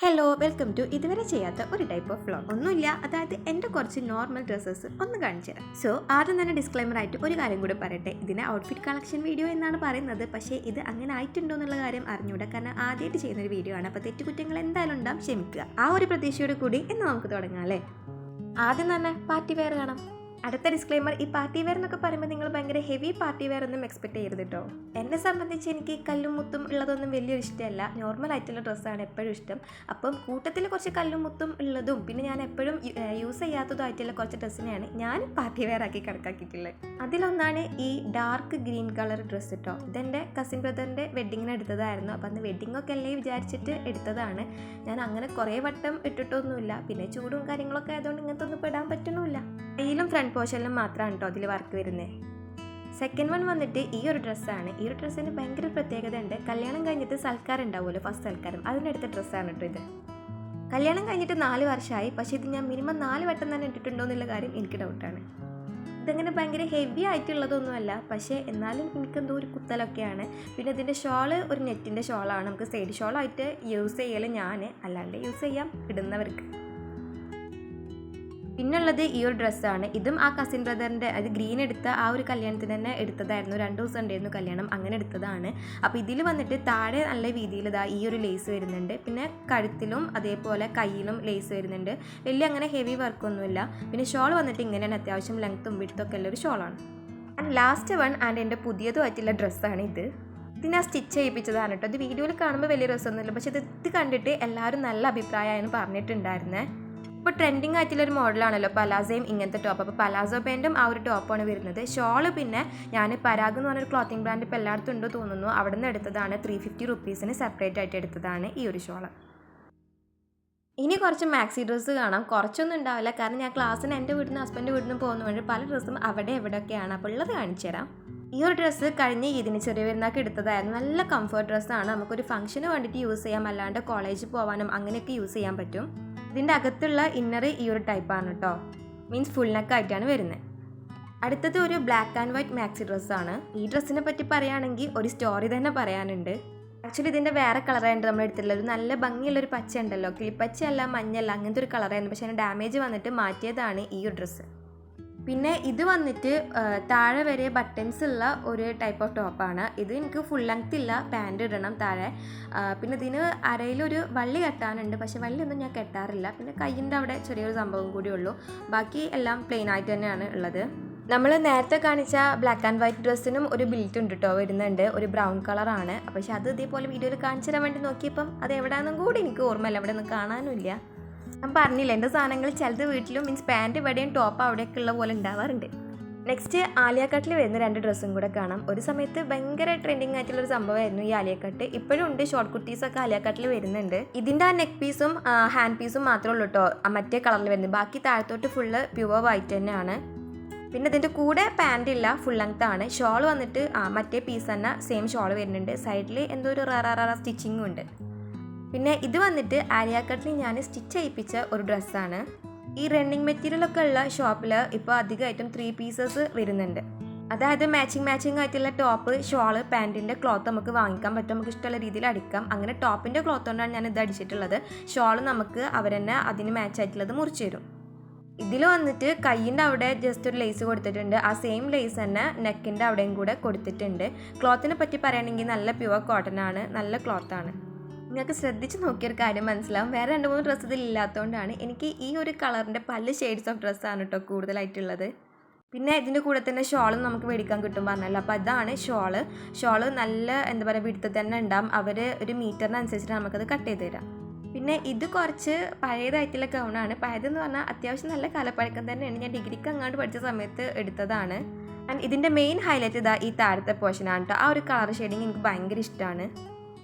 Hello welcome to ഇതുവരെ ചെയ്യാത്ത ഒരു ടൈപ്പ് ഓഫ് വ്ളോഗ്. ഒന്നുമില്ല, അതായത് എൻ്റെ കുറച്ച് നോർമൽ ഡ്രസ്സസ് ഒന്ന് കാണിച്ചു തരാം. സോ ആദ്യം തന്നെ ഡിസ്ക്ലൈമർ ആയിട്ട് ഒരു കാര്യം കൂടി പറയട്ടെ. ഇതിനെ ഔട്ട്ഫിറ്റ് കളക്ഷൻ വീഡിയോ എന്നാണ് പറയുന്നത്, പക്ഷേ ഇത് അങ്ങനെ ആയിട്ടുണ്ടോ എന്നുള്ള കാര്യം അറിഞ്ഞൂടാ, കാരണം ആദ്യമായിട്ട് ചെയ്യുന്നൊരു വീഡിയോ ആണ്. അപ്പോൾ തെറ്റുകുറ്റങ്ങൾ എന്തായാലും ഉണ്ടാവും, ക്ഷമിക്കുക. ആ ഒരു പ്രതീക്ഷയോട് കൂടി എന്ന് നമുക്ക് തുടങ്ങാം അല്ലേ. ആദ്യം തന്നെ പാർട്ടി വെയർ കാണാം. അടുത്ത ഡിസ്ക്ലൈമർ, ഈ പാർട്ടി വെയർ എന്നൊക്കെ പറയുമ്പോൾ നിങ്ങൾ ഭയങ്കര ഹെവി പാർട്ടി വെയർ ഒന്നും എക്സ്പെക്ട് ചെയ്യരുത് കേട്ടോ. എന്നെ സംബന്ധിച്ച് എനിക്ക് കല്ലും മുത്തും ഉള്ളതൊന്നും വലിയൊരു ഇഷ്ടമല്ല. നോർമൽ ആയിട്ടുള്ള ഡ്രസ്സാണ് എപ്പോഴും ഇഷ്ടം. അപ്പം കൂട്ടത്തിൽ കുറച്ച് കല്ലും മുത്തും ഉള്ളതും പിന്നെ ഞാൻ എപ്പോഴും യൂസ് ചെയ്യാത്തതും ആയിട്ടുള്ള കുറച്ച് ഡ്രസ്സിനെയാണ് ഞാൻ പാർട്ടി വെയർ ആക്കി കണക്കാക്കിയിട്ടുള്ളത്. അതിലൊന്നാണ് ഈ ഡാർക്ക് ഗ്രീൻ കളർ ഡ്രസ്സ് കേട്ടോ. ഇതെൻ്റെ കസിൻ ബ്രദറിൻ്റെ വെഡ്ഡിങ്ങിന് എടുത്തതായിരുന്നു. അപ്പം അന്ന് വെഡ്ഡിങ്ങൊക്കെ അല്ലേ വിചാരിച്ചിട്ട് എടുത്തതാണ്. ഞാൻ അങ്ങനെ കുറേ വട്ടം ഇട്ടിട്ടൊന്നുമില്ല. പിന്നെ ചൂടും കാര്യങ്ങളൊക്കെ ആയതുകൊണ്ട് ഇങ്ങനത്തെ ഒന്നും പെടാൻ പറ്റുന്നുമില്ല. കയ്യിലും ഫ്രണ്ട് പോർഷനിലും മാത്രമാണ് കേട്ടോ അതിൽ വർക്ക് വരുന്നത്. സെക്കൻഡ് വൺ വന്നിട്ട് ഈ ഒരു ഡ്രസ്സാണ്. ഈ ഒരു ഡ്രസ്സിന് ഭയങ്കര പ്രത്യേകത ഉണ്ട്. കല്യാണം കഴിഞ്ഞിട്ട് സൽക്കാരം ഉണ്ടാവുമല്ലോ, ഫസ്റ്റ് സൽക്കാരം, അതിനെടുത്ത ഡ്രസ്സാണ് കേട്ടോ ഇത്. കല്യാണം കഴിഞ്ഞിട്ട് 4 വർഷമായി, പക്ഷേ ഇത് ഞാൻ മിനിമം 4 വട്ടം തന്നെ ഇട്ടിട്ടുണ്ടോ എന്നുള്ള കാര്യം എനിക്ക് ഡൗട്ടാണ്. ഇതങ്ങനെ ഭയങ്കര ഹെവി ആയിട്ടുള്ളതൊന്നുമല്ല, പക്ഷേ എന്നാലും എനിക്കെന്തോ ഒരു കുത്തലൊക്കെയാണ്. പിന്നെ ഇതിൻ്റെ ഷോള് ഒരു നെറ്റിൻ്റെ ഷോളാണ്. നമുക്ക് സൈഡ് ഷോളായിട്ട് യൂസ് ചെയ്യൽ ഞാൻ, അല്ലാണ്ട് യൂസ് ചെയ്യാം ഇടുന്നവർക്ക്. പിന്നുള്ളത് ഈ ഒരു ഡ്രസ്സാണ്. ഇതും ആ കസിൻ ബ്രദറിൻ്റെ, അത് ഗ്രീൻ എടുത്ത ആ ഒരു കല്യാണത്തിന് തന്നെ എടുത്തതായിരുന്നു. 2 ദിവസം ഉണ്ടായിരുന്നു കല്യാണം, അങ്ങനെ എടുത്തതാണ്. അപ്പോൾ ഇതിൽ വന്നിട്ട് താഴെ നല്ല രീതിയിൽ ഈ ഒരു ലേസ് വരുന്നുണ്ട്. പിന്നെ കഴുത്തിലും അതേപോലെ കയ്യിലും ലേസ് വരുന്നുണ്ട്. വലിയ അങ്ങനെ ഹെവി വർക്കൊന്നുമില്ല. പിന്നെ ഷോൾ വന്നിട്ട് ഇങ്ങനെയാണ്, അത്യാവശ്യം ലെങ്ത്തും വിഡ്ത്തൊക്കെ ഉള്ള ഒരു ഷോളാണ്. ആൻഡ് ലാസ്റ്റ് വൺ ആൻഡ് എൻ്റെ പുതിയതുമായിട്ടുള്ള ഡ്രസ്സാണ് ഇത്. ഇത് ഞാൻ സ്റ്റിച്ച് ചെയ്യിപ്പിച്ചതാണ് കേട്ടോ. ഇത് വീഡിയോയിൽ കാണുമ്പോൾ വലിയ രസമൊന്നുമില്ല, പക്ഷേ ഇത് കണ്ടിട്ട് എല്ലാവരും നല്ല അഭിപ്രായമാണ് പറഞ്ഞിട്ടുണ്ടായിരുന്നത്. ഇപ്പോൾ ട്രെൻഡിങ് ആയിട്ടുള്ളൊരു മോഡലാണല്ലോ പലാസോയും ഇങ്ങനത്തെ ടോപ്പ്. അപ്പോൾ പലാസോ പാൻറ്റും ആ ഒരു ടോപ്പാണ് വരുന്നത്. ഷോള് പിന്നെ ഞാൻ പരാഗ് എന്ന് പറഞ്ഞൊരു ക്ലോത്തിങ് ബ്രാൻഡ് ഇപ്പോൾ എല്ലായിടത്തും ഉണ്ടോ തോന്നുന്നു, അവിടെ നിന്ന് എടുത്തതാണ്. 350 റുപ്പീസിന് സെപ്പറേറ്റ് ആയിട്ട് എടുത്തതാണ് ഈ ഒരു ഷോള്. ഇനി കുറച്ച് മാക്സി ഡ്രസ്സ് കാണാം. കുറച്ചൊന്നും ഉണ്ടാവില്ല, കാരണം ഞാൻ ക്ലാസ്സിന് എൻ്റെ വീട്ടിൽ നിന്ന് ഹസ്ബൻഡ് വീട്ടിൽ നിന്ന് പോകുന്നതുകൊണ്ട് പല ഡ്രസ്സും അവിടെ എവിടെയൊക്കെയാണ്. അപ്പോൾ ഉള്ളത് കാണിച്ചു തരാം. ഈ ഒരു ഡ്രസ്സ് കഴിഞ്ഞ ഇതിന് ചെറിയ പെരുന്നാൾക്ക് എടുത്തതായിരുന്നു. നല്ല കംഫർട്ട് ഡ്രസ്സാണ്. നമുക്കൊരു ഫംഗ്ഷന് വേണ്ടിയിട്ട് യൂസ് ചെയ്യാം, അല്ലാണ്ട് കോളേജിൽ പോകാനും അങ്ങനെയൊക്കെ യൂസ് ചെയ്യാൻ പറ്റും. ഇതിൻ്റെ അകത്തുള്ള ഇന്നർ ഈ ഒരു ടൈപ്പാണ് കേട്ടോ, മീൻസ് ഫുൾ നെക്ക് ആയിട്ടാണ് വരുന്നത്. അടുത്തത് ഒരു ബ്ലാക്ക് ആൻഡ് വൈറ്റ് മാക്സി ഡ്രസ്സാണ്. ഈ ഡ്രസ്സിനെ പറ്റി പറയുകയാണെങ്കിൽ ഒരു സ്റ്റോറി തന്നെ പറയാനുണ്ട്. ആക്ച്വലി ഇതിൻ്റെ വേറെ കളറായിട്ട് നമ്മൾ എടുത്തിട്ടുള്ളത്. ഒരു നല്ല ഭംഗിയുള്ളൊരു പച്ച ഉണ്ടല്ലോ, കിളിപ്പച്ചയല്ല മഞ്ഞല്ല, അങ്ങനത്തെ ഒരു കളറായിരുന്നു. പക്ഷേ അതിന് ഡാമേജ് വന്നിട്ട് മാറ്റിയതാണ് ഈ ഒരു ഡ്രസ്സ്. പിന്നെ ഇത് വന്നിട്ട് താഴെ വരെ ബട്ടൺസ് ഉള്ള ഒരു ടൈപ്പ് ഓഫ് ടോപ്പാണ്. ഇത് എനിക്ക് ഫുൾ ലെങ്ത് ഇല്ല, പാൻറ് ഇടണം താഴെ. പിന്നെ ഇതിന് അരയിലൊരു വള്ളി കെട്ടാനുണ്ട്, പക്ഷേ വള്ളിയൊന്നും ഞാൻ കെട്ടാറില്ല. പിന്നെ കയ്യിൻ്റെ അവിടെ ചെറിയൊരു സംഭവം കൂടി ഉള്ളൂ. ബാക്കി എല്ലാം പ്ലെയിൻ ആയിട്ട് തന്നെയാണ് ഉള്ളത്. നമ്മൾ നേരത്തെ കാണിച്ച ബ്ലാക്ക് ആൻഡ് വൈറ്റ് ഡ്രസ്സിനും ഒരു ബിൽറ്റ് ഉണ്ട് കേട്ടോ, വരുന്നുണ്ട്. ഒരു ബ്രൗൺ കളറാണ്. പക്ഷേ അത് ഇതേപോലെ വീഡിയോയിൽ കാണിച്ചു തരാൻ വേണ്ടി നോക്കിയപ്പം അത് എവിടെയാണെന്നും കൂടി എനിക്ക് ഓർമ്മയില്ല, അവിടെ ഒന്നും കാണാനുമില്ല. ഞാൻ പറഞ്ഞില്ല, എൻ്റെ സാധനങ്ങൾ ചിലത് വീട്ടിലും മീൻസ് പാൻറ്റ് ഇവിടെയും ടോപ്പ് അവിടെയൊക്കെ ഉള്ള പോലെ ഉണ്ടാവാറുണ്ട്. നെക്സ്റ്റ് ആലിയ കട്ടിൽ വരുന്ന 2 ഡ്രസ്സും കൂടെ കാണാം. ഒരു സമയത്ത് ഭയങ്കര ട്രെൻഡിങ് ആയിട്ടുള്ളൊരു സംഭവമായിരുന്നു ഈ ആലിയ കട്ട്. ഇപ്പോഴും ഉണ്ട്, ഷോർട്ട് കുർത്തീസൊക്കെ ആലിയ കട്ടിൽ വരുന്നുണ്ട്. ഇതിൻ്റെ ആ നെക്ക് പീസും ഹാൻഡ് പീസും മാത്രമേ ഉള്ളൂ കേട്ടോ മറ്റേ കളറിൽ വരുന്നത്. ബാക്കി താഴത്തോട്ട് ഫുള്ള് പ്യുവർ വൈറ്റ് തന്നെയാണ്. പിന്നെ ഇതിൻ്റെ കൂടെ പാൻറ് ഇല്ല, ഫുൾ ലെങ്ത് ആണ്. ഷോൾ വന്നിട്ട് മറ്റേ പീസ് തന്നെ സെയിം ഷോൾ വരുന്നുണ്ട്. സൈഡിൽ എന്തോ ഒരു ററ സ്റ്റിച്ചിങ്ങും ഉണ്ട്. പിന്നെ ഇത് വന്നിട്ട് ആലിയ കട്ടിൽ ഞാൻ സ്റ്റിച്ച് ചെയ്യിപ്പിച്ച ഒരു ഡ്രസ്സാണ്. ഈ റണ്ണിങ് മെറ്റീരിയലൊക്കെ ഉള്ള ഷോപ്പിൽ ഇപ്പോൾ അധികമായിട്ടും 3 പീസസ് വരുന്നുണ്ട്. അതായത് മാച്ചിങ് ആയിട്ടുള്ള ടോപ്പ്, ഷോള്, പാൻറ്റിൻ്റെ ക്ലോത്ത് നമുക്ക് വാങ്ങിക്കാൻ പറ്റും. നമുക്ക് ഇഷ്ടമുള്ള രീതിയിൽ അടിക്കാം. അങ്ങനെ ടോപ്പിൻ്റെ ക്ലോത്ത് കൊണ്ടാണ് ഞാൻ ഇത് അടിച്ചിട്ടുള്ളത്. ഷോള് നമുക്ക് അവർ തന്നെ അതിന് മാച്ച് ആയിട്ടുള്ളത് മുറിച്ച് തരും. ഇതിൽ വന്നിട്ട് കയ്യിൻ്റെ അവിടെ ജസ്റ്റ് ഒരു ലേസ് കൊടുത്തിട്ടുണ്ട്. ആ സെയിം ലേസ് തന്നെ നെക്കിൻ്റെ അവിടെയും കൂടെ കൊടുത്തിട്ടുണ്ട്. ക്ലോത്തിനെ പറ്റി പറയുകയാണെങ്കിൽ നല്ല പ്യുവർ കോട്ടൺ ആണ്, നല്ല ക്ലോത്താണ്. നിങ്ങൾക്ക് ശ്രദ്ധിച്ച് നോക്കിയൊരു കാര്യം മനസ്സിലാവും, വേറെ 2-3 ഡ്രസ്സ് ഇതിൽ ഇല്ലാത്തതുകൊണ്ടാണ്. എനിക്ക് ഈ ഒരു കളറിൻ്റെ പല ഷെയ്ഡ്സ് ഓഫ് ഡ്രസ്സാണ് കേട്ടോ കൂടുതലായിട്ടുള്ളത്. പിന്നെ ഇതിൻ്റെ കൂടെ തന്നെ ഷോളും നമുക്ക് മേടിക്കാൻ കിട്ടും പറഞ്ഞല്ലോ. അപ്പോൾ അതാണ് ഷോള് നല്ല എന്താ പറയുക വിടുത്ത് തന്നെ ഉണ്ടാകും. അവർ ഒരു മീറ്ററിനനുസരിച്ചിട്ട് നമുക്കത് കട്ട് ചെയ്ത് തരാം. പിന്നെ ഇത് കുറച്ച് പഴയതായിട്ടുള്ള ഗൗണാണ്. പഴയതെന്ന് പറഞ്ഞാൽ അത്യാവശ്യം നല്ല കാലപ്പഴക്കം തന്നെയാണ്. ഞാൻ ഡിഗ്രിക്ക് അങ്ങോട്ട് പഠിച്ച സമയത്ത് എടുത്തതാണ്. ആൻഡ് ഇതിൻ്റെ മെയിൻ ഹൈലൈറ്റ് ഈ താഴത്തെ പോർഷനാണ് കേട്ടോ. ആ ഒരു കളർ ഷെയ്ഡിങ് എനിക്ക് ഭയങ്കര ഇഷ്ടമാണ്.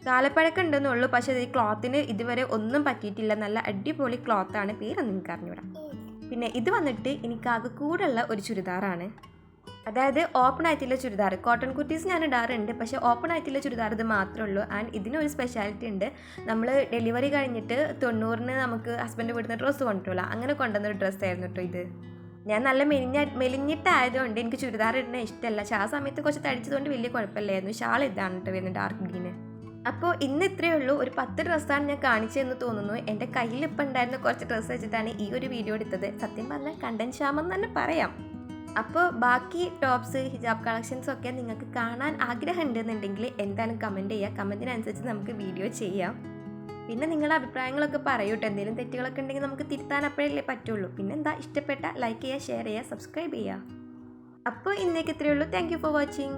കാലപ്പഴക്കം ഉണ്ടെന്നുള്ളൂ, പക്ഷേ ഈ ക്ലോത്തിന് ഇതുവരെ ഒന്നും പറ്റിയിട്ടില്ല. നല്ല അടിപൊളി ക്ലോത്താണ്, പേരൊന്നും എനിക്ക് അറിഞ്ഞൂടാ. പിന്നെ ഇത് വന്നിട്ട് എനിക്കാകെ കൂടുള്ള ഒരു ചുരിദാറാണ്. അതായത് ഓപ്പൺ ആയിട്ടുള്ള ചുരിദാർ. കോട്ടൺ കുർത്തീസ് ഞാൻ ഇടാറുണ്ട്, പക്ഷേ ഓപ്പൺ ആയിട്ടുള്ള ചുരിദാർ ഇത് മാത്രമേ ഉള്ളൂ. ആൻഡ് ഇതിനൊരു സ്പെഷ്യാലിറ്റി ഉണ്ട്. നമ്മൾ ഡെലിവറി കഴിഞ്ഞിട്ട് 90-ന് നമുക്ക് ഹസ്ബൻഡ് വീട്ടിൽ നിന്ന് ഡ്രസ്സ് കൊണ്ടുവരില്ല, അങ്ങനെ കൊണ്ടുവന്നൊരു ഡ്രസ്സായിരുന്നു കേട്ടോ ഇത്. ഞാൻ നല്ല മെലിഞ്ഞിട്ടായതുകൊണ്ട് എനിക്ക് ചുരിദാർ ഇടുന്ന ഇഷ്ടമല്ല. പക്ഷേ ആ സമയത്ത് കുറച്ച് തടിച്ചതുകൊണ്ട് വലിയ കുഴപ്പമില്ലായിരുന്നു. ഷാൾ ഇതാണ് കേട്ടോ വരുന്നത്, ഡാർക്ക് ഗ്രീന്. അപ്പോൾ ഇന്ന് ഇത്രയേ ഉള്ളൂ. ഒരു 10 ഡ്രസ്സാണ് ഞാൻ കാണിച്ചതെന്ന് തോന്നുന്നു. എൻ്റെ കയ്യിൽ ഇപ്പം ഉണ്ടായിരുന്ന കുറച്ച് ഡ്രസ്സ് വെച്ചിട്ടാണ് ഈ ഒരു വീഡിയോ എടുത്തത്. സത്യം പറഞ്ഞാൽ കണ്ടന്റ് ക്ഷാമം തന്നെ പറയാം. അപ്പോൾ ബാക്കി ടോപ്സ് ഹിജാബ് കളക്ഷൻസ് ഒക്കെ നിങ്ങൾക്ക് കാണാൻ ആഗ്രഹം ഉണ്ടെന്നുണ്ടെങ്കിൽ എന്തായാലും കമൻറ്റ് ചെയ്യുക. കമൻറ്റിനനുസരിച്ച് നമുക്ക് വീഡിയോ ചെയ്യാം. പിന്നെ നിങ്ങളുടെ അഭിപ്രായങ്ങളൊക്കെ പറയൂട്ടോ. എന്തെങ്കിലും തെറ്റുകളൊക്കെ ഉണ്ടെങ്കിൽ നമുക്ക് തിരുത്താൻ അപ്പോഴല്ലേ പറ്റുള്ളൂ. പിന്നെ എന്താ, ഇഷ്ടപ്പെട്ട ലൈക്ക് ചെയ്യുക, ഷെയർ ചെയ്യുക, സബ്സ്ക്രൈബ് ചെയ്യുക. അപ്പോൾ ഇന്നേക്ക് ഇത്രയേ ഉള്ളൂ. Thank you for watching.